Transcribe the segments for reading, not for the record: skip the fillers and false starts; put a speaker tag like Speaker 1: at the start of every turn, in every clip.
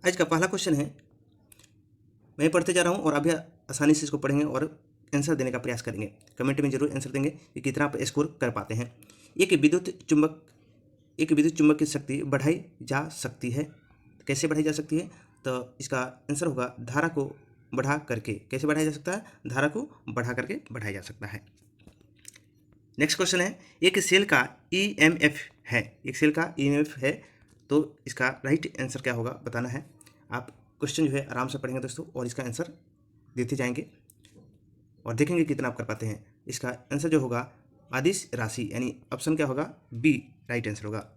Speaker 1: आज का पहला क्वेश्चन है, मैं पढ़ते जा रहा हूँ और आप भी आसानी से इसको पढ़ेंगे और आंसर देने का प्रयास करेंगे। कमेंट में जरूर आंसर देंगे कि कितना आप स्कोर कर पाते हैं। एक विद्युत चुंबक की शक्ति बढ़ाई जा सकती है। कैसे बढ़ाई जा सकती है? तो इसका आंसर होगा धारा को बढ़ा करके। कैसे बढ़ाया जा सकता है? धारा को बढ़ा करके बढ़ाया जा सकता है। नेक्स्ट क्वेश्चन है, एक सेल का ईएमएफ है। एक सेल का ईएमएफ है, तो इसका राइट आंसर क्या होगा बताना है। आप क्वेश्चन जो है आराम से पढ़ेंगे दोस्तों और इसका आंसर देते जाएंगे और देखेंगे कितना आप कर पाते हैं। इसका आंसर जो होगा अदिश राशि, यानी ऑप्शन क्या होगा? बी राइट आंसर होगा।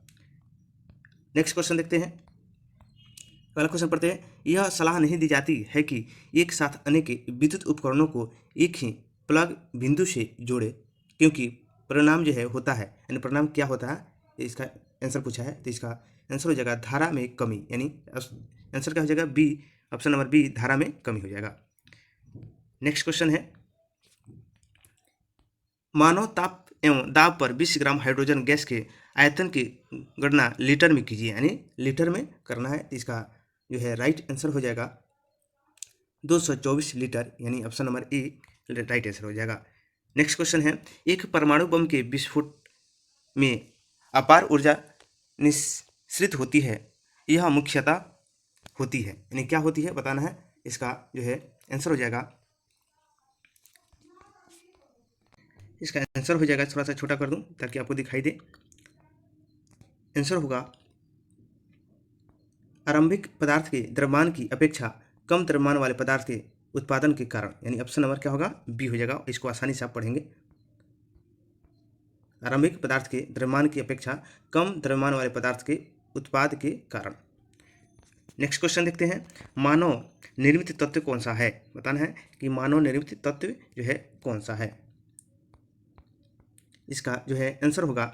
Speaker 1: नेक्स्ट क्वेश्चन देखते हैं। पहला क्वेश्चन पढ़ते हैं, यह सलाह नहीं दी जाती है कि एक साथ अनेक विद्युत उपकरणों को एक ही प्लग बिंदु से जोड़े, क्योंकि परिणाम जो है होता है, यानी परिणाम क्या होता है इसका आंसर पूछा है। तो इसका आंसर हो जाएगा धारा में कमी, यानी आंसर क्या हो जाएगा? बी, ऑप्शन नंबर बी, धारा में कमी हो जाएगा। नेक्स्ट क्वेश्चन है, मानव ताप एवं दाब पर 20 ग्राम हाइड्रोजन गैस के आयतन की गणना लीटर में कीजिए, यानी लीटर में करना है। तो इसका जो है राइट आंसर हो जाएगा 224 लीटर, यानी option number A right answer हो जाएगा। नेक्स्ट क्वेश्चन है, एक परमाणु बम के विस्फोट में अपार ऊर्जा निस्सृत होती है, यह मुख्यतः होती है, यानी क्या होती है बताना है। इसका जो है आंसर हो जाएगा, इसका आंसर हो जाएगा, थोड़ा सा छोटा कर दूं ताकि आपको दिखाई दे। आंसर होगा आरंभिक पदार्थ के द्रव्यमान की अपेक्षा कम द्रव्यमान वाले पदार्थ के उत्पादन के कारण, यानी ऑप्शन नंबर क्या होगा? बी हो जाएगा। इसको आसानी से आप पढ़ेंगे। आरंभिक पदार्थ के द्रव्यमान की अपेक्षा कम द्रव्यमान वाले पदार्थ के उत्पाद के कारण। नेक्स्ट क्वेश्चन देखते हैं, मानव निर्मित तत्व कौन सा है? बताना है कि मानव निर्मित तत्व जो है कौन सा है। इसका जो है आंसर होगा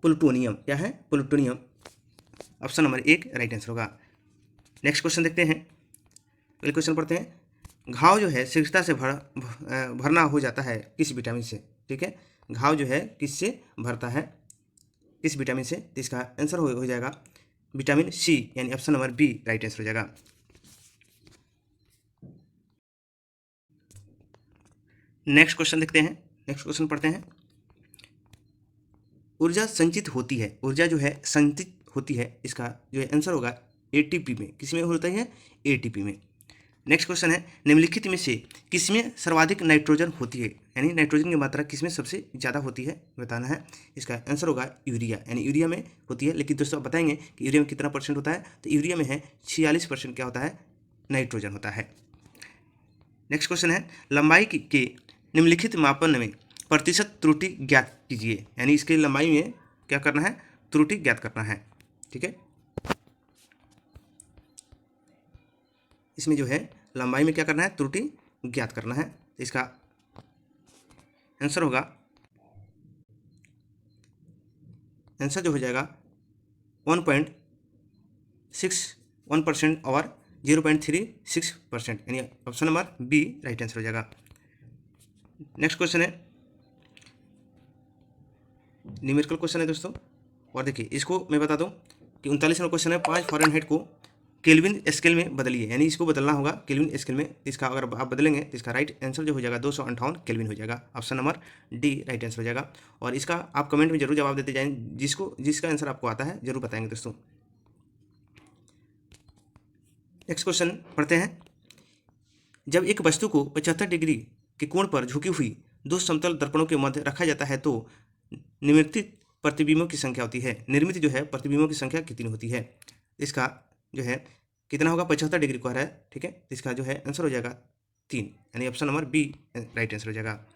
Speaker 1: प्लूटोनियम। क्या है? प्लूटोनियम, ऑप्शन नंबर एक राइट आंसर होगा। नेक्स्ट क्वेश्चन देखते हैं। पहले क्वेश्चन पढ़ते हैं, घाव जो है शीघ्रता से भरना हो जाता है किस विटामिन से? ठीक है, घाव जो है किससे भरता है, किस विटामिन से? तो इसका आंसर हो जाएगा विटामिन सी, यानी option number B right answer हो जाएगा। नेक्स्ट क्वेश्चन देखते हैं। नेक्स्ट क्वेश्चन पढ़ते हैं, ऊर्जा संचित होती है, ऊर्जा जो है संचित होती है, इसका जो है आंसर होगा एटीपी में। किस में होता है? एटीपी में। नेक्स्ट क्वेश्चन है, निम्नलिखित में से किसमें सर्वाधिक नाइट्रोजन होती है, यानी नाइट्रोजन की मात्रा किसमें सबसे ज़्यादा होती है बताना है। इसका आंसर होगा यूरिया, यानी यूरिया में होती है। लेकिन दोस्तों आप बताएंगे कि यूरिया में कितना परसेंट होता है? तो यूरिया में है 46% क्या होता है? नाइट्रोजन होता है। नेक्स्ट क्वेश्चन है, लंबाई के निम्नलिखित मापन में प्रतिशत त्रुटि ज्ञात कीजिए, यानी इसके लंबाई में क्या करना है? त्रुटि ज्ञात करना है। ठीक है, इसमें जो है लंबाई में क्या करना है? त्रुटि ज्ञात करना है। तो इसका आंसर होगा, आंसर जो हो जाएगा 1.61% और 0.36%, यानी option number B right answer हो जाएगा। नेक्स्ट क्वेश्चन है, न्यूमेरिकल क्वेश्चन है दोस्तों, और देखिए इसको मैं बता दूं कि 39वां क्वेश्चन है, 5 फ़ारेनहाइट को केल्विन स्केल में बदलिए, यानी इसको बदलना होगा केल्विन स्केल में। इसका अगर आप बदलेंगे तो इसका राइट आंसर जो हो जाएगा 258 केल्विन हो जाएगा, option number D right answer हो जाएगा। और इसका आप कमेंट में जरूर जवाब देते जाएं, जिसका आंसर आपको आता है जरूर बताएंगे दोस्तों। नेक्स्ट क्वेश्चन पढ़ते हैं, जब एक वस्तु को 75 डिग्री के कोण पर झुकी हुई दो समतल दर्पणों के मध्य रखा जाता है तो निर्मित प्रतिबिंबों की संख्या होती है, निर्मित जो है प्रतिबिंबों की संख्या कितनी होती है? इसका जो है कितना होगा? 75 डिग्री को आ रहा है। ठीक है, इसका जो है आंसर हो जाएगा 3, यानी option number B right answer हो जाएगा।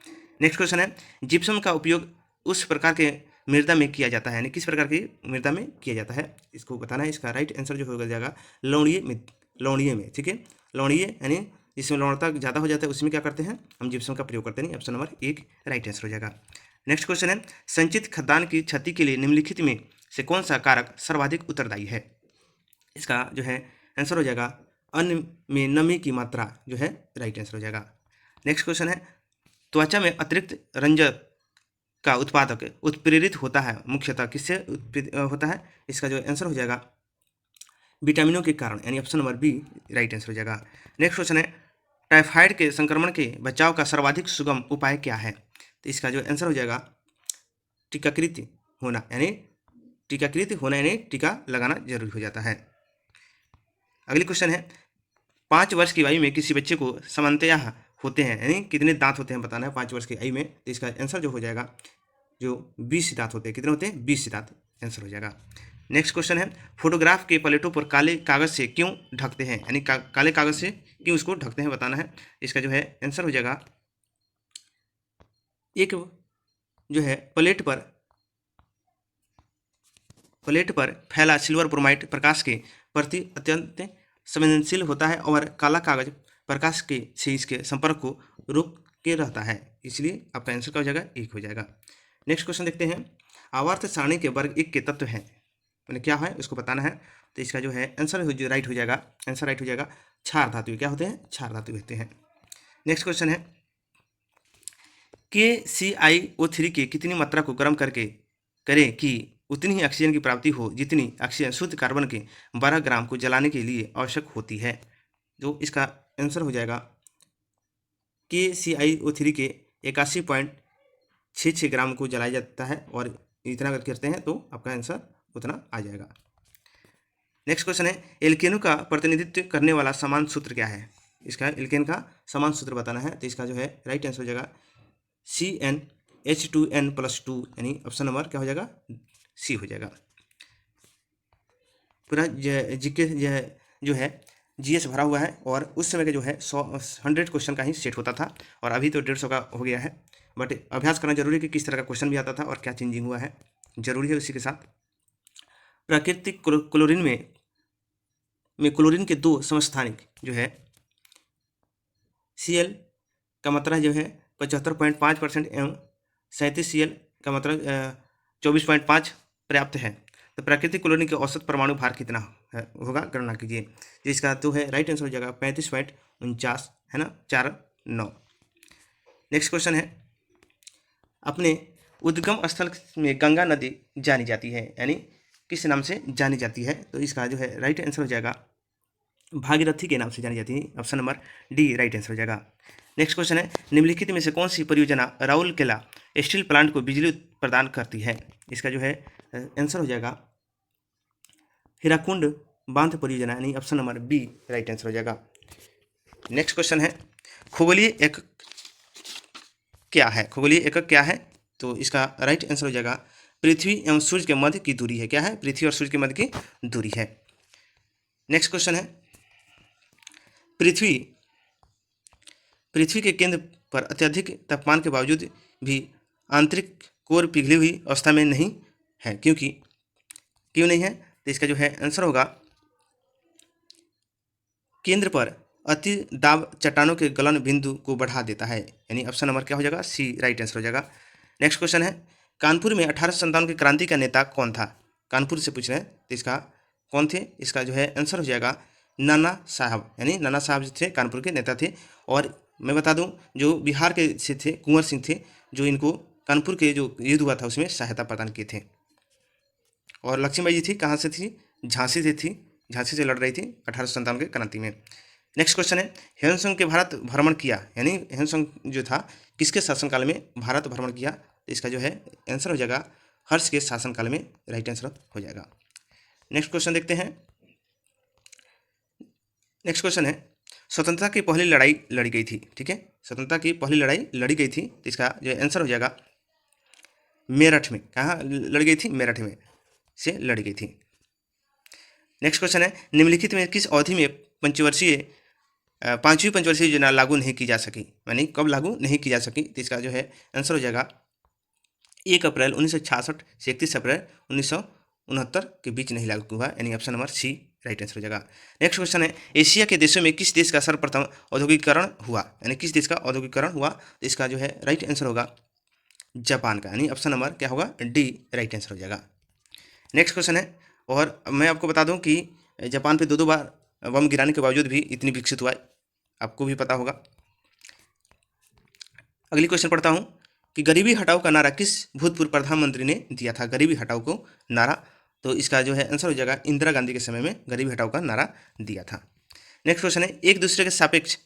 Speaker 1: नेक्स्ट क्वेश्चन है, जिप्सम का उपयोग उस प्रकार के मृदा में किया जाता है, यानी किस प्रकार की मृदा में किया जाता है, इसको बताना है। इसका राइट आंसर जो हो जाएगा लवणीय में, लवणीय में। ठीक है, लवणीय यानी जिसमें लवणता ज़्यादा हो जाता है उसमें क्या करते हैं? हम जिप्सम का प्रयोग करते हैं, ऑप्शन नंबर एक राइट आंसर हो जाएगा। नेक्स्ट क्वेश्चन है, संचित खाद्यान्न की क्षति के लिए निम्नलिखित में से कौन सा कारक सर्वाधिक उत्तरदायी है? इसका जो है आंसर हो जाएगा अन्न में नमी की मात्रा जो है राइट आंसर हो जाएगा। नेक्स्ट क्वेश्चन है, त्वचा में अतिरिक्त रंजक का उत्पादक उत्प्रेरित होता है मुख्यतः किससे होता है? इसका जो आंसर हो जाएगा विटामिनों के कारण, यानी option number B right answer हो जाएगा। नेक्स्ट क्वेश्चन है, टाइफाइड के संक्रमण के बचाव का सर्वाधिक सुगम उपाय क्या है? तो इसका जो आंसर हो जाएगा टीकाकृत होना, यानी टीका लगाना जरूरी हो जाता है। अगली क्वेश्चन है, 5 वर्ष की आयु में किसी बच्चे को सामान्यतः होते हैं, यानी कितने दांत होते हैं बताना है 5 वर्ष की आयु में। तो इसका आंसर जो हो जाएगा जो 20 दांत होते हैं। कितने होते हैं? 20 दांत आंसर हो जाएगा। नेक्स्ट क्वेश्चन है, फोटोग्राफ के पलेटों पर काले कागज से क्यों ढकते हैं, यानी काले कागज से क्यों उसको ढकते हैं बताना है। इसका जो है आंसर हो जाएगा, एक जो है प्लेट पर फैला सिल्वर ब्रोमाइड प्रकाश के प्रति अत्यंत संवेदनशील होता है और काला कागज प्रकाश के से इसके संपर्क को रोक के रहता है, इसलिए आपका आंसर क्या हो जाएगा? एक हो जाएगा। नेक्स्ट क्वेश्चन देखते हैं, आवर्त सारणी के वर्ग एक के तत्व हैं, मैंने क्या है उसको बताना है। तो इसका जो है आंसर राइट हो जाएगा, आंसर राइट हो जाएगा क्षार धातु। क्या होते हैं? क्षार धातु होते हैं। नेक्स्ट क्वेश्चन है, KCiO3 की कितनी मात्रा को गर्म करके करें कि उतनी ही ऑक्सीजन की प्राप्ति हो जितनी ऑक्सीजन शुद्ध कार्बन के 12 ग्राम को जलाने के लिए आवश्यक होती है। तो इसका आंसर हो जाएगा KCiO3 के 81.66 ग्राम को जलाया जाता है, और इतना अगर करते हैं तो आपका आंसर उतना आ जाएगा। नेक्स्ट क्वेश्चन है, एल्केनों का प्रतिनिधित्व करने वाला समान सूत्र क्या है? इसका एल्केन का समान सूत्र बताना है। तो इसका जो है राइट आंसर हो जाएगा CnH2n+2, यानी ऑप्शन नंबर क्या हो जाएगा? सी हो जाएगा। पूरा जीके जो है GS भरा हुआ है, और उस समय का जो है 100 क्वेश्चन का ही सेट होता था, और अभी तो 150 का हो गया है। बट अभ्यास करना जरूरी है कि किस तरह का क्वेश्चन भी आता था और क्या चेंजिंग हुआ है, जरूरी है। उसी के साथ प्राकृतिक क्लोरीन में क्लोरीन के 2 समस्थानिक जो है Cl का मात्रा जो है 75.5% एवं 37 Cl का मात्रा 24.5 पर्याप्त है। तो प्राकृतिक क्लोरीन के औसत परमाणु भार कितना होगा, गणना कीजिए। तो इसका तो है राइट आंसर हो जाएगा 35.49, है ना, 49। नेक्स्ट क्वेश्चन है, अपने उद्गम स्थल में गंगा नदी जानी जाती है, यानी किस नाम से जानी जाती है? तो इसका जो है राइट आंसर हो जाएगा भागीरथी के नाम से जानी जाती है, option number D right answer हो जाएगा। नेक्स्ट क्वेश्चन है, निम्नलिखित में से कौन सी परियोजना राउरकेला स्टील प्लांट को बिजली प्रदान करती है? इसका जो है आंसर हो जाएगा हीराकुंड बांध परियोजना, यानी option number B right answer हो जाएगा। नेक्स्ट क्वेश्चन है, खगोलीय एकक क्या है? खगोलीय एकक क्या है? तो इसका राइट आंसर हो जाएगा पृथ्वी एवं सूर्य के मध्य की दूरी है। क्या है? पृथ्वी और सूर्य के मध्य की दूरी है। नेक्स्ट क्वेश्चन है, पृथ्वी के केंद्र पर अत्यधिक तापमान के बावजूद भी आंतरिक कोर पिघली हुई अवस्था में नहीं है, क्यों नहीं है? तो इसका जो है आंसर होगा, केंद्र पर अति दाब चट्टानों के गलन बिंदु को बढ़ा देता है, यानी ऑप्शन नंबर क्या हो जाएगा? सी राइट आंसर हो जाएगा। नेक्स्ट क्वेश्चन है, कानपुर में 1857 की क्रांति का नेता कौन था? कानपुर से पूछ रहे हैं, तो इसका कौन थे? इसका जो है आंसर हो जाएगा नाना साहब, यानी नाना साहब जो थे कानपुर के नेता थे। और मैं बता दूं, जो बिहार के से थे कुंवर सिंह थे, जो इनको कानपुर के जो युद्ध हुआ था उसमें सहायता प्रदान किए थे। और लक्ष्मीबाई जी थी, कहाँ से थी? झांसी से थी, झांसी से लड़ रही थी 1857 के क्रांति में। नेक्स्ट क्वेश्चन है, ह्वेनसांग के भारत भ्रमण किया, यानी ह्वेनसांग जो था किसके शासनकाल में भारत भ्रमण किया? तो इसका जो है आंसर हो जाएगा हर्ष के शासनकाल में, राइट आंसर हो जाएगा। नेक्स्ट क्वेश्चन देखते हैं। नेक्स्ट क्वेश्चन है, स्वतंत्रता की पहली लड़ाई लड़ी गई थी, ठीक है, स्वतंत्रता की पहली लड़ाई लड़ी गई थी, तो इसका जो आंसर हो जाएगा मेरठ में। कहाँ लड़ी गई थी? मेरठ में से लड़ी गई थी। नेक्स्ट क्वेश्चन है, निम्नलिखित में किस अवधि में पांचवी पंचवर्षीय योजना लागू नहीं की जा सकी, यानी कब लागू नहीं की जा सकी? तो इसका जो है आंसर हो जाएगा 1 अप्रैल 1966 से 31 अप्रैल 1969 के बीच नहीं लागू हुआ, यानी option number C right answer हो जाएगा। नेक्स्ट क्वेश्चन है, एशिया के देशों में किस देश का सर्वप्रथम औद्योगिकरण हुआ, यानी किस देश का औद्योगिकरण हुआ? तो इसका जो है राइट आंसर होगा जापान का, यानी ऑप्शन नंबर क्या होगा? डी राइट आंसर हो जाएगा। नेक्स्ट क्वेश्चन है, और मैं आपको बता दूं कि जापान पे 2 बार बम गिराने के बावजूद भी इतनी विकसित हुआ, आपको भी पता होगा। अगली क्वेश्चन पढ़ता हूं कि गरीबी हटाओ का नारा किस भूतपूर्व प्रधानमंत्री ने दिया था? गरीबी हटाओ को नारा तो इसका जो है आंसर हो जाएगा इंदिरा गांधी के समय में गरीबी हटाओ का नारा दिया था। नेक्स्ट क्वेश्चन है, एक दूसरे के सापेक्ष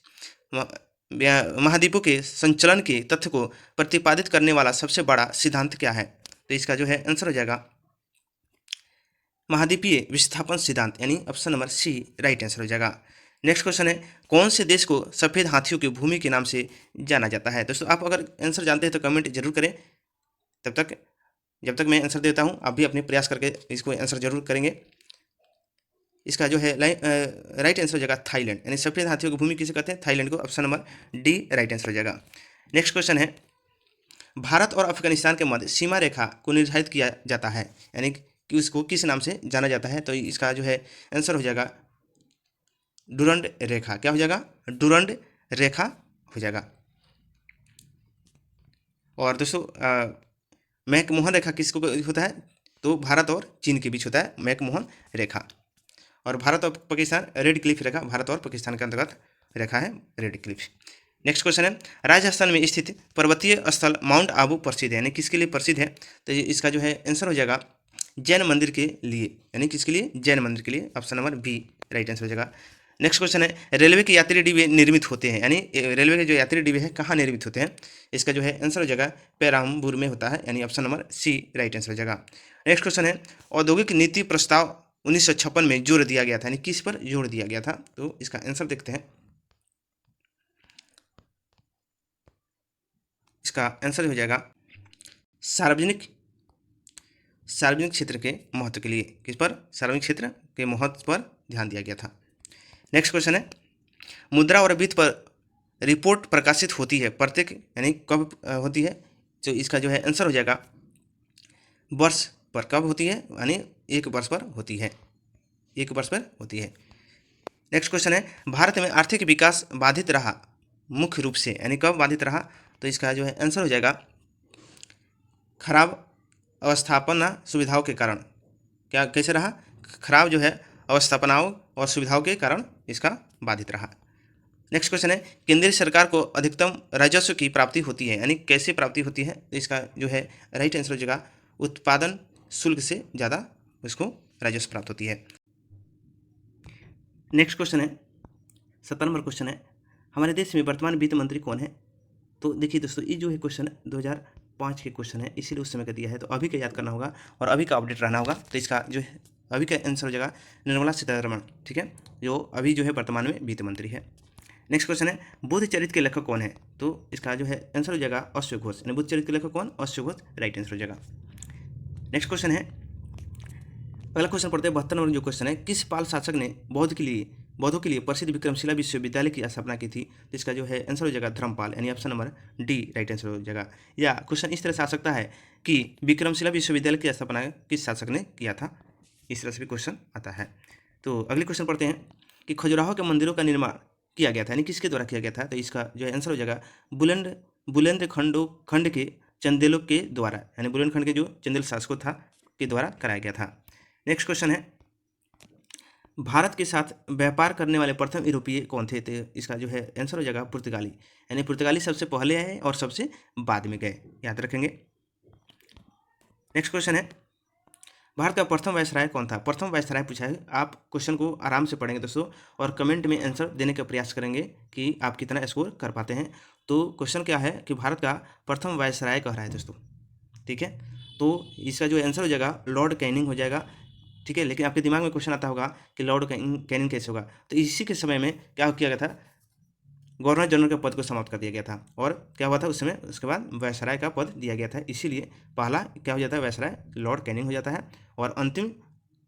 Speaker 1: महाद्वीपों के संचलन के तथ्य को प्रतिपादित करने वाला सबसे बड़ा सिद्धांत क्या है? तो इसका जो है आंसर हो जाएगा महाद्वीपीय विस्थापन सिद्धांत, यानी option number C right answer हो जाएगा। नेक्स्ट क्वेश्चन है, कौन से देश को सफ़ेद हाथियों की भूमि के नाम से जाना जाता है? दोस्तों आप अगर आंसर जानते हैं तो कमेंट जरूर करें। जब तक मैं आंसर देता हूं आप भी अपने प्रयास करके इसको आंसर जरूर करेंगे। इसका जो है राइट आंसर हो जाएगा थाईलैंड, यानी सफ़ेद हाथियों की भूमि किसे कहते हैं? थाईलैंड को, option number D right answer हो जाएगा। नेक्स्ट क्वेश्चन है, भारत और अफगानिस्तान के मध्य सीमा रेखा को निर्धारित किया जाता है, यानी कि उसको किस नाम से जाना जाता है? तो इसका जो है आंसर हो जाएगा डुरंड रेखा। क्या हो जाएगा? डुरंड रेखा हो जाएगा। और दोस्तों मैकमोहन रेखा किसको होता है? तो भारत और चीन के बीच होता है मैकमोहन रेखा। और भारत और पाकिस्तान रेड क्लिफ रेखा, भारत और पाकिस्तान के अंतर्गत रेखा है रेड क्लिफ। नेक्स्ट क्वेश्चन है, राजस्थान में स्थित पर्वतीय स्थल माउंट आबू प्रसिद्ध है, यानी किसके लिए प्रसिद्ध है? तो इसका जो है आंसर हो जाएगा जैन मंदिर के लिए, यानी किसके लिए? जैन मंदिर के लिए, option number B right answer हो जाएगा। नेक्स्ट क्वेश्चन है, रेलवे के यात्री डिब्बे निर्मित होते हैं, यानी रेलवे के जो यात्री डिब्बे हैं कहाँ निर्मित होते हैं? इसका जो है आंसर हो जाएगा पेराम्बूर में होता है, यानी option number C right answer हो जाएगा। नेक्स्ट क्वेश्चन है, औद्योगिक नीति प्रस्ताव 1956 में जोर दिया गया था, यानी किस पर जोर दिया गया था? तो इसका आंसर देखते हैं। इसका आंसर हो जाएगा सार्वजनिक क्षेत्र के महत्व के लिए। किस पर? सार्वजनिक क्षेत्र के महत्व पर ध्यान दिया गया था। नेक्स्ट क्वेश्चन है, मुद्रा और वित्त पर रिपोर्ट प्रकाशित होती है प्रत्येक, यानी कब होती है? तो इसका जो है आंसर हो जाएगा वर्ष पर। कब होती है? यानी एक वर्ष पर होती है, एक वर्ष पर होती है। नेक्स्ट क्वेश्चन है, भारत में आर्थिक विकास बाधित रहा मुख्य रूप से, यानी कब बाधित रहा? तो इसका जो है आंसर हो जाएगा खराब अवस्थापना सुविधाओं के कारण। क्या कैसे रहा? खराब जो है अवस्थापनाओं और सुविधाओं के कारण इसका बाधित रहा। नेक्स्ट क्वेश्चन है, केंद्रीय सरकार को अधिकतम राजस्व की प्राप्ति होती है, यानी कैसे प्राप्ति होती है? तो इसका जो है राइट आंसर हो जाएगा उत्पादन शुल्क से ज़्यादा उसको राजस्व प्राप्त होती है। नेक्स्ट क्वेश्चन है 17 नंबर क्वेश्चन है, हमारे देश में वर्तमान वित्त मंत्री कौन है? तो देखिए दोस्तों, ये जो है क्वेश्चन 2005 के क्वेश्चन है, इसीलिए उस समय का दिया है, तो अभी का याद करना होगा और अभी का अपडेट रहना होगा। तो इसका जो है अभी का आंसर हो जाएगा निर्मला सीतारमण, ठीक है, जो अभी जो है वर्तमान में वित्त मंत्री है। नेक्स्ट क्वेश्चन है, बुद्ध चरित्र के लेखक कौन है? तो इसका जो है आंसर हो जाएगा अश्व घोष, यानी बुद्ध चरित्र के लेखक कौन? अश्व घोष राइट आंसर हो जाएगा। नेक्स्ट क्वेश्चन है, पहला क्वेश्चन पढ़ते हैं 72 नंबर जो क्वेश्चन है, किस पाल शासक ने बौद्धों के लिए प्रसिद्ध विक्रमशिला विश्वविद्यालय की स्थापना की थी? तो इसका जो है आंसर हो जाएगा धर्मपाल, यानी option number D right answer हो जाएगा। या क्वेश्चन इस तरह से आ सकता है कि विक्रमशिला विश्वविद्यालय की स्थापना किस शासक ने किया था, इस तरह से भी क्वेश्चन आता है। तो अगले क्वेश्चन पढ़ते हैं कि खजुराहो के मंदिरों का निर्माण किया गया था, यानी किसके द्वारा किया गया था? तो इसका जो है आंसर हो जाएगा बुलंद खंड के चंदेलों के द्वारा, यानी बुलंदखंड के जो चंदेल शासकों था के द्वारा कराया गया था। नेक्स्ट क्वेश्चन है, भारत के साथ व्यापार करने वाले प्रथम यूरोपीय कौन थे? तो इसका जो है आंसर हो जाएगा पुर्तगाली, यानी पुर्तगाली सबसे पहले आए और सबसे बाद में गए, याद रखेंगे। नेक्स्ट क्वेश्चन है, भारत का प्रथम वायसराय कौन था? प्रथम वायसराय पूछा है, आप क्वेश्चन को आराम से पढ़ेंगे दोस्तों और कमेंट में आंसर देने का प्रयास करेंगे कि आप कितना स्कोर कर पाते हैं। तो क्वेश्चन क्या है कि भारत का प्रथम वायसराय कह रहा है दोस्तों, ठीक है, तो इसका जो आंसर हो जाएगा लॉर्ड कैनिंग हो जाएगा, ठीक है। लेकिन आपके दिमाग में क्वेश्चन आता होगा कि लॉर्ड कैनिंग कैसे होगा? तो इसी के समय में क्या किया गया था, गवर्नर जनरल के पद को समाप्त कर दिया गया था, और क्या हुआ था उस समय, उसके बाद वायसराय का पद दिया गया था, इसीलिए पहला क्या हो जाता है वायसराय लॉर्ड कैनिंग हो जाता है। और अंतिम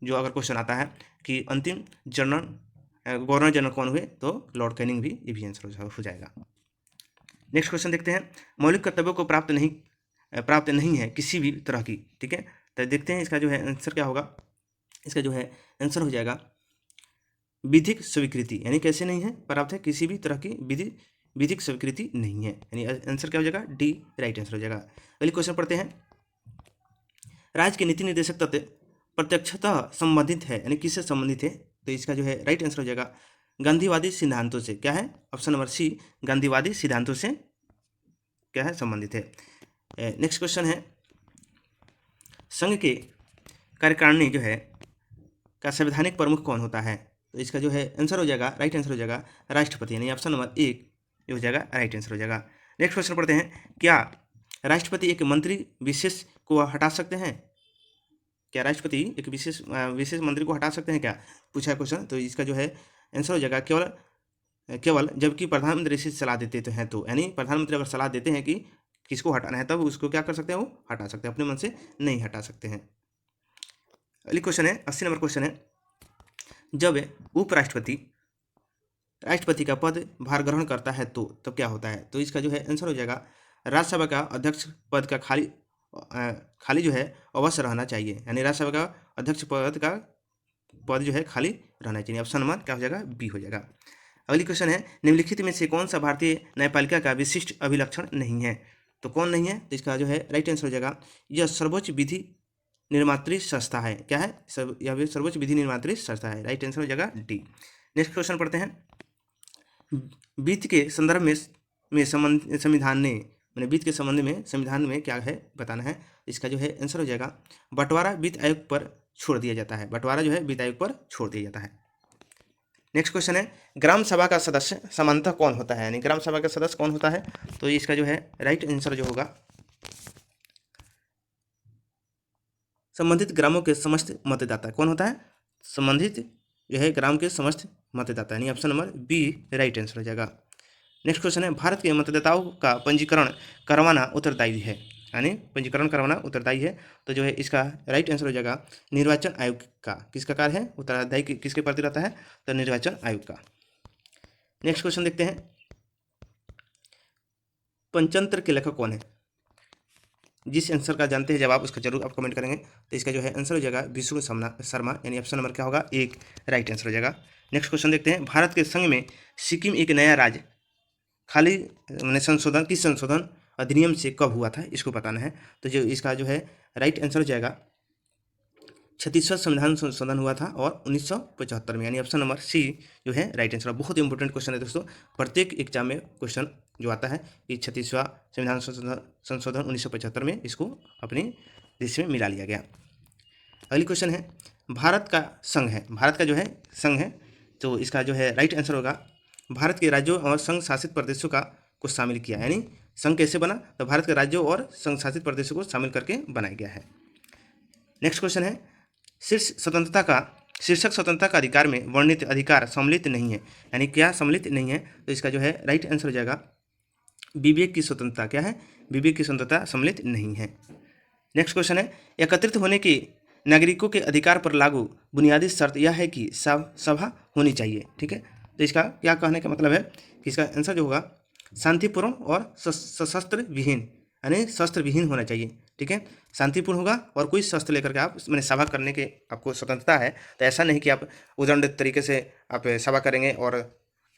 Speaker 1: जो अगर क्वेश्चन आता है कि अंतिम गवर्नर जनरल कौन हुए, तो लॉर्ड कैनिंग भी, ये भी आंसर हो जाएगा। नेक्स्ट क्वेश्चन देखते हैं, मौलिक कर्तव्यों को प्राप्त नहीं है किसी भी तरह की, ठीक है, तो देखते हैं इसका जो है आंसर क्या होगा। इसका जो है आंसर हो जाएगा विधिक स्वीकृति, यानी कैसे नहीं है, प्राप्त है किसी भी तरह की विधिक स्वीकृति नहीं है, यानी आंसर क्या हो जाएगा डी राइट आंसर हो जाएगा। अगले क्वेश्चन पढ़ते हैं, राज्य के नीति निर्देशक तत्व प्रत्यक्षतः संबंधित है, यानी किससे संबंधित है? तो इसका जो है राइट आंसर हो जाएगा गांधीवादी सिद्धांतों से। क्या है? ऑप्शन नंबर सी गांधीवादी सिद्धांतों से क्या है, संबंधित है। नेक्स्ट क्वेश्चन है, संघ के कार्यकारिणी जो है का संवैधानिक प्रमुख कौन होता है? तो इसका जो है आंसर हो जाएगा, राइट आंसर हो जाएगा राष्ट्रपति, यानी ऑप्शन नंबर 1 ये हो जाएगा राइट आंसर हो जाएगा। नेक्स्ट क्वेश्चन पढ़ते हैं, क्या राष्ट्रपति एक मंत्री विशेष को हटा सकते हैं? क्या राष्ट्रपति एक विशेष मंत्री को हटा सकते हैं क्या, पूछा है क्वेश्चन। तो इसका जो है आंसर हो जाएगा केवल जबकि प्रधानमंत्री से सलाह देते तो हैं, तो यानी प्रधानमंत्री अगर सलाह देते हैं कि किसको हटाना है तब उसको क्या कर सकते हैं, वो हटा सकते हैं, अपने मन से नहीं हटा सकते हैं। अगली क्वेश्चन है 80 नंबर क्वेश्चन है, जब उपराष्ट्रपति राष्ट्रपति का पद भार ग्रहण करता है तो तब क्या होता है? तो इसका जो है आंसर हो जाएगा राज्यसभा का अध्यक्ष पद का खाली जो है अवश्य रहना चाहिए, यानी राज्यसभा का अध्यक्ष पद जो है खाली रहना चाहिए। ऑप्शन नंबर क्या हो जाएगा, बी हो जाएगा। अगली क्वेश्चन है, निम्नलिखित में से कौन सा भारतीय न्यायपालिका का विशिष्ट अभिलक्षण नहीं है? तो कौन नहीं है? तो इसका जो है राइट आंसर हो जाएगा, यह सर्वोच्च विधि निर्मात्री संस्था है। क्या है? यह सर्वोच्च विधि निर्मात्री संस्था है। राइट आंसर हो जाएगा डी। नेक्स्ट क्वेश्चन पढ़ते हैं, वित्त के संदर्भ में संविधान ने मैंने वित्त के संबंध में संविधान में क्या है बताना है। इसका जो है आंसर हो जाएगा बंटवारा वित्त आयोग पर छोड़ दिया जाता है, बंटवारा जो है वित्त आयोग पर छोड़ दिया जाता है। नेक्स्ट क्वेश्चन है, ग्राम सभा का सदस्य सामान्यतः कौन होता है, यानी ग्राम सभा का सदस्य कौन होता है? तो इसका जो है राइट आंसर जो होगा संबंधित ग्रामों के समस्त मतदाता कौन होता है? संबंधित जो है ग्राम के समस्त मतदाता, यानी option number B right answer हो जाएगा। नेक्स्ट क्वेश्चन है, भारत के मतदाताओं का पंजीकरण करवाना उत्तरदायी है, यानी पंजीकरण करवाना उत्तरदायी है। तो जो है इसका राइट आंसर हो जाएगा निर्वाचन आयोग का। किसका कार्य है? उत्तरदायी किसके प्रति रहता है? तो निर्वाचन आयोग का। नेक्स्ट क्वेश्चन देखते हैं, पंचतंत्र के लेखक कौन है? जिस आंसर का जानते हैं जवाब उसका जरूर आप कमेंट करेंगे। तो इसका जो है आंसर हो जाएगा विष्णु शर्मा, यानी ऑप्शन नंबर क्या होगा, एक राइट आंसर हो जाएगा। नेक्स्ट क्वेश्चन देखते हैं, भारत के संघ में सिक्किम एक नया राज्य खाली मैंने किस संशोधन अधिनियम से कब हुआ था, इसको बताना है। तो जो इसका जो है राइट आंसर हो जाएगा 36वां संविधान संशोधन हुआ था और 1975 में, यानी ऑप्शन नंबर सी जो है राइट आंसर। बहुत इंपॉर्टेंट क्वेश्चन है दोस्तों, प्रत्येक एग्जाम में क्वेश्चन जो आता है कि 36वां संविधान संशोधन 1975 में इसको अपने देश में मिला लिया गया। अगली क्वेश्चन है, भारत का संघ है, भारत का जो है संघ है, तो इसका जो है राइट आंसर होगा भारत के राज्यों और संघ शासित प्रदेशों को शामिल किया, यानी संघ कैसे बना? तो भारत के राज्यों और संघ शासित प्रदेशों को शामिल करके बनाया गया है। नेक्स्ट क्वेश्चन है, शीर्षक स्वतंत्रता का अधिकार में वर्णित अधिकार सम्मिलित नहीं है, यानी क्या सम्मिलित नहीं है? तो इसका जो है राइट आंसर हो जाएगा विवेक की स्वतंत्रता। क्या है? विवेक की स्वतंत्रता सम्मिलित नहीं है। नेक्स्ट क्वेश्चन है, एकत्रित होने के नागरिकों के अधिकार पर लागू बुनियादी शर्त यह है कि सभा होनी चाहिए। ठीक है, तो इसका क्या कहने का मतलब है कि इसका आंसर जो होगा शांतिपूर्ण और सशस्त्र विहीन, यानी शस्त्र विहीन होना चाहिए। ठीक है, शांतिपूर्ण होगा और कोई शस्त्र लेकर के आप मैंने सभा करने के आपको स्वतंत्रता है, तो ऐसा नहीं कि आप उदंड तरीके से आप सभा करेंगे और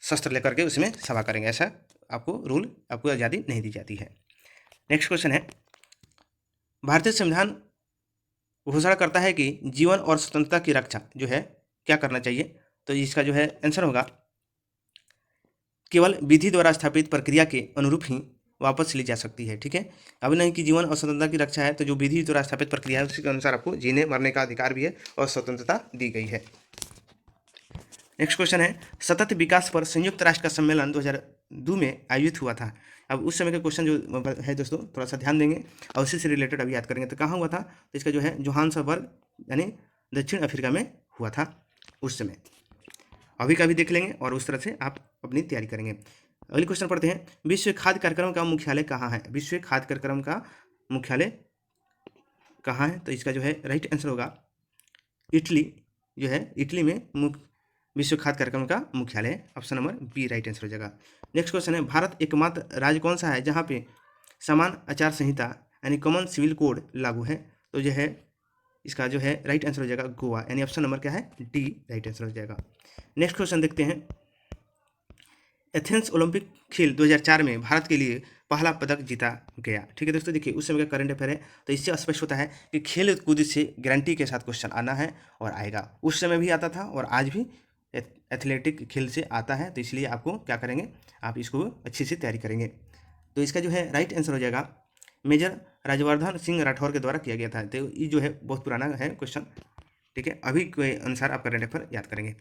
Speaker 1: शस्त्र लेकर के उसमें सभा करेंगे, ऐसा आपको आज़ादी नहीं दी जाती है। नेक्स्ट क्वेश्चन है, भारतीय संविधान घोषणा करता है कि जीवन और स्वतंत्रता की रक्षा जो है क्या करना चाहिए? तो इसका जो है आंसर होगा केवल विधि द्वारा स्थापित प्रक्रिया के अनुरूप ही वापस ली जा सकती है। ठीक है, अब नहीं कि जीवन और स्वतंत्रता की रक्षा है, तो जो विधि द्वारा स्थापित प्रक्रिया है उसी के अनुसार आपको जीने मरने का अधिकार भी है और स्वतंत्रता दी गई है। नेक्स्ट क्वेश्चन है, सतत विकास पर संयुक्त राष्ट्र का सम्मेलन 2002 में आयोजित हुआ था। अब उस समय का क्वेश्चन जो है दोस्तों थोड़ा सा ध्यान देंगे और उसी से रिलेटेड अभी याद करेंगे। तो कहाँ हुआ था? तो इसका जो है जोहान्सबर्ग यानी दक्षिण अफ्रीका में हुआ था उस समय। अभी का भी देख लेंगे और उस तरह से आप अपनी तैयारी करेंगे। अगले क्वेश्चन पढ़ते हैं, विश्व खाद्य कार्यक्रम का मुख्यालय कहाँ है? विश्व खाद्य कार्यक्रम का मुख्यालय कहाँ है? तो इसका जो है राइट आंसर होगा इटली, जो है इटली में विश्व खाद्य कार्यक्रम का मुख्यालय, option number B right answer हो जाएगा। नेक्स्ट क्वेश्चन है, भारत एकमात्र राज्य कौन सा है जहाँ पे समान आचार संहिता यानी कॉमन सिविल कोड लागू है? तो जो है इसका जो है राइट आंसर हो जाएगा गोवा, यानी ऑप्शन नंबर क्या है? डी राइट आंसर हो जाएगा। नेक्स्ट क्वेश्चन देखते हैं, एथेंस ओलंपिक खेल 2004 में भारत के लिए पहला पदक जीता गया। ठीक है दोस्तों, देखिए उस समय का करंट अफेयर है, तो इससे स्पष्ट होता है कि खेल कूद से गारंटी के साथ क्वेश्चन आना है और आएगा। उस समय भी आता था और आज भी एथलेटिक खेल से आता है, तो इसलिए आपको क्या करेंगे, आप इसको अच्छे से तैयारी करेंगे। तो इसका जो है राइट आंसर हो जाएगा मेजर राजवर्धन सिंह राठौर के द्वारा किया गया था। तो ये जो है बहुत पुराना है क्वेश्चन, ठीक है। अभी के अनुसार आप करंट अफेयर याद करेंगे।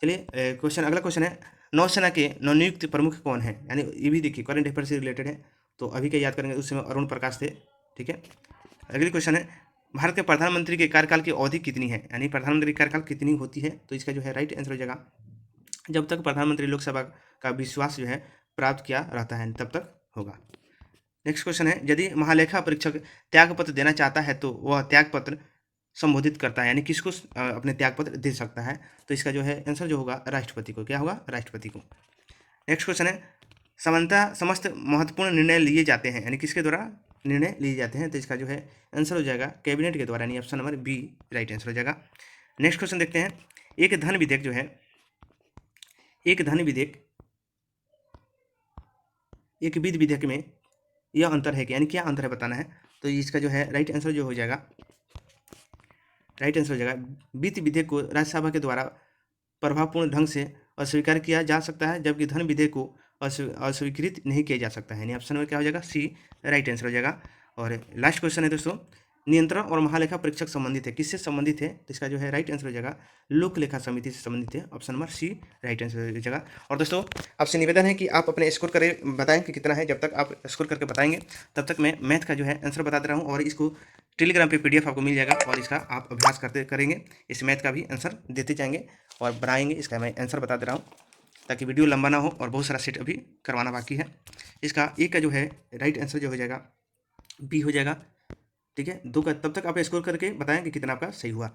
Speaker 1: चलिए क्वेश्चन, अगला क्वेश्चन है नौसेना के नवनियुक्त प्रमुख कौन है, यानी ये भी देखिए करंट अफेयर से रिलेटेड है, तो अभी क्या याद करेंगे, उस समय अरुण प्रकाश थे, ठीक है। अगली क्वेश्चन है भारत के प्रधानमंत्री के कार्यकाल की अवधि कितनी है, यानी प्रधानमंत्री कार्यकाल कितनी होती है, तो इसका जो है राइट आंसर हो जाएगा जब तक प्रधानमंत्री लोकसभा का विश्वास जो है प्राप्त किया रहता है तब तक होगा। नेक्स्ट क्वेश्चन है यदि महालेखा परीक्षक त्यागपत्र देना चाहता है तो वह त्यागपत्र संबोधित करता है, यानी किसको अपने त्यागपत्र दे सकता है, तो इसका जो है आंसर जो होगा राष्ट्रपति को। क्या होगा? राष्ट्रपति को। नेक्स्ट क्वेश्चन है सामान्यतः समस्त महत्वपूर्ण निर्णय लिए जाते हैं, यानी किसके द्वारा निर्णय लिए जाते हैं, तो इसका जो है आंसर हो जाएगा कैबिनेट के द्वारा, यानी option number B right answer हो जाएगा। नेक्स्ट क्वेश्चन देखते हैं एक धन विधेयक जो है, एक धन विधेयक एक विधि विधेयक में यह अंतर है कि, यानी क्या अंतर है बताना है, तो इसका जो है राइट आंसर जो हो जाएगा, राइट आंसर हो जाएगा वित्त विधेयक को राज्यसभा के द्वारा प्रभावपूर्ण ढंग से अस्वीकार किया जा सकता है, जबकि धन विधेयक को अस्वीकृत नहीं किया जा सकता है, यानी ऑप्शन में क्या हो जाएगा सी राइट आंसर हो जाएगा। और लास्ट क्वेश्चन है दोस्तों नियंत्रण और महालेखा परीक्षक संबंधित है, किससे संबंधित है, तो इसका जो है राइट आंसर हो जाएगा लोक लेखा समिति से संबंधित है, option number C right answer हो जाएगा। और दोस्तों आपसे निवेदन है कि आप अपने स्कोर करें बताएं कि कितना है, जब तक आप स्कोर करके बताएंगे तब तक मैं मैथ का जो है आंसर बता दे रहा हूँ, और इसको टेलीग्राम पे PDF आपको मिल जाएगा, और इसका आप अभ्यास करते करेंगे, इस मैथ का भी आंसर देते जाएंगे और बनाएंगे, इसका मैं आंसर बता दे रहा हूँ ताकि वीडियो लंबा ना हो, और बहुत सारा सेट अभी करवाना बाकी है। इसका एक का जो है राइट आंसर जो हो जाएगा बी हो जाएगा, ठीक है। दो का तब तक आप स्कोर करके बताएं कि कितना आपका सही हुआ।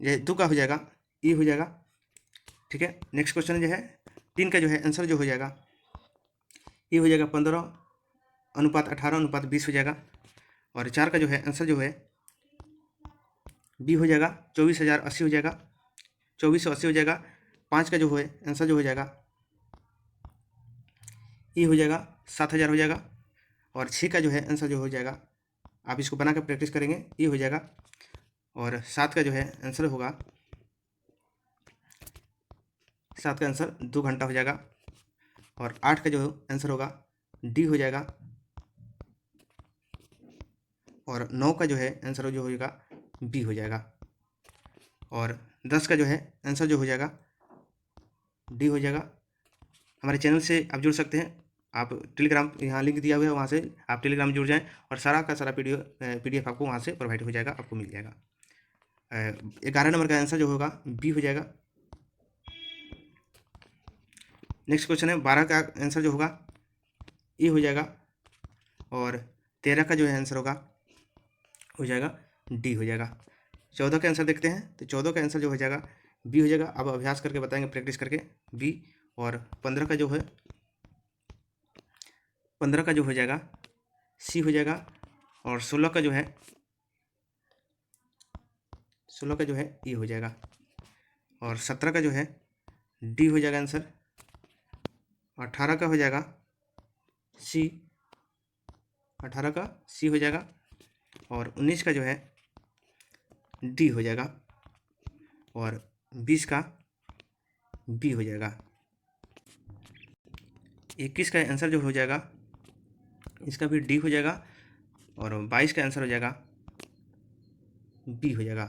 Speaker 1: ये दो का हो जाएगा ई हो जाएगा, ठीक है। नेक्स्ट क्वेश्चन जो है तीन का जो है आंसर जो हो जाएगा ये हो जाएगा 15:18:20 हो जाएगा, और चार का जो है आंसर जो है बी हो जाएगा 24,080 हो जाएगा, 2480 हो जाएगा। पाँच का जो है आंसर जो हो जाएगा ये हो जाएगा 7,000 हो जाएगा, और छः का जो है आंसर जो हो जाएगा आप इसको बना कर प्रैक्टिस करेंगे ये हो जाएगा, और सात का जो है आंसर होगा, सात का आंसर 2 घंटा हो जाएगा, और आठ का जो आंसर होगा डी हो जाएगा, और 9 का जो है आंसर जो हो जाएगा बी हो जाएगा, और 10 का जो है आंसर जो हो जाएगा डी हो जाएगा। हमारे चैनल से आप जुड़ सकते हैं, आप टेलीग्राम यहाँ लिंक दिया हुआ है, वहाँ से आप टेलीग्राम जुड़ जाएं, और सारा का सारा PDF आपको वहाँ से प्रोवाइड हो जाएगा, आपको मिल जाएगा। 11 नंबर का आंसर जो होगा बी हो जाएगा। नेक्स्ट क्वेश्चन है 12 का आंसर जो होगा ए हो जाएगा, और 13 का जो है आंसर होगा हो जाएगा डी हो जाएगा। 14 का आंसर देखते हैं, तो 14 का आंसर जो हो जाएगा बी हो जाएगा। अब अभ्यास करके बताएंगे प्रैक्टिस करके बी, और 15 का जो है 15 का जो हो जाएगा सी हो जाएगा, और 16 का जो है ए हो जाएगा, और 17 का जो है डी हो जाएगा आंसर, 18 का हो जाएगा सी, 18 का सी हो जाएगा, और 19 का जो है डी हो जाएगा, और 20 का बी हो जाएगा। 21 का आंसर जो हो जाएगा इसका भी डी हो जाएगा, और 22 का आंसर हो जाएगा बी हो जाएगा,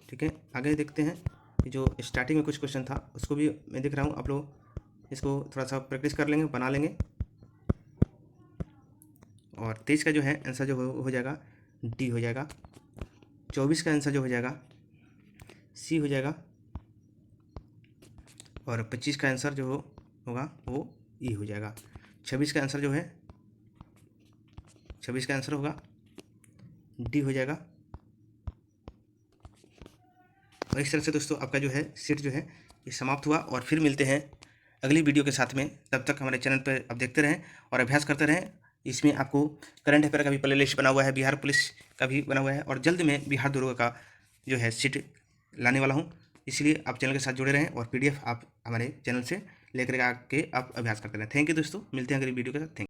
Speaker 1: ठीक है। आगे देखते हैं जो स्टार्टिंग में कुछ क्वेश्चन था उसको भी मैं देख रहा हूँ, आप लोग इसको थोड़ा सा प्रैक्टिस कर लेंगे, बना लेंगे। और 23 का जो है आंसर जो हो जाएगा डी हो जाएगा। 24 का आंसर जो हो जाएगा सी हो जाएगा, और 25 का आंसर जो होगा वो ई हो जाएगा। 26 का आंसर जो है 26 का आंसर होगा डी हो जाएगा। और इस तरह से दोस्तों आपका जो है सेट जो है ये समाप्त हुआ, और फिर मिलते हैं अगली वीडियो के साथ में। तब तक हमारे चैनल पर आप देखते रहें और अभ्यास करते रहें। इसमें आपको करंट अफेयर का भी प्ले लिस्ट बना हुआ है, बिहार पुलिस का भी बना हुआ है, और जल्द में बिहार दरोगा का जो है सीट लाने वाला हूँ, इसलिए आप चैनल के साथ जुड़े रहें, और PDF आप हमारे चैनल से लेकर आके आप अभ्यास करते रहें। थैंक यू दोस्तों, मिलते हैं अगली वीडियो के साथ। थैंक